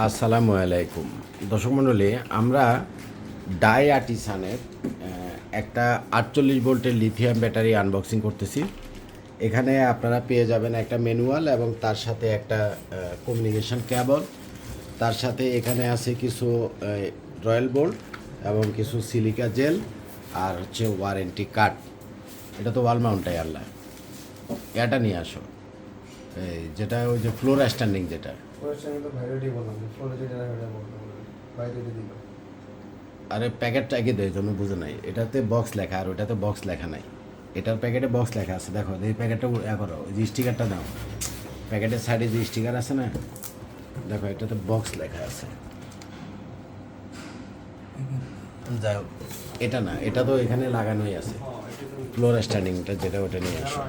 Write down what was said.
আসসালামু আলাইকুম দর্শক মণ্ডলী, আমরা ডাই আর্টিসানের একটা 48 ভোল্টের লিথিয়াম ব্যাটারি আনবক্সিং করতেছি। এখানে আপনারা পেয়ে যাবেন একটা ম্যানুয়াল এবং তার সাথে একটা কমিউনিকেশন কেবল। তার সাথে এখানে আছে কিছু রয়্যাল বোল্ট এবং কিছু সিলিকা জেল আর হচ্ছে ওয়ারেন্টি কার্ড। এটা তো ওয়াল মাউন্টাই আল্লাহ, এটা নিয়ে আসো। এই যেটা ওই যে ফ্লোর স্ট্যান্ডিং যেটা, আরে প্যাকেটটা আগে দেয় তুমি বুঝো নাই, এটাতে বক্স লেখা আর ওটাতে বক্স লেখা নাই। এটার প্যাকেটে বক্স লেখা আছে, দেখো এই প্যাকেটটা করো, ওই যে স্টিকারটা দাও, প্যাকেটের সাইডে যে স্টিকার আছে না, দেখো এটাতে বক্স লেখা আছে। যাই হোক, এটা না, এটা তো এখানে লাগানোই আছে ফ্লোর স্ট্যান্ডিংটা যেটা, ওটা নিয়ে আসো।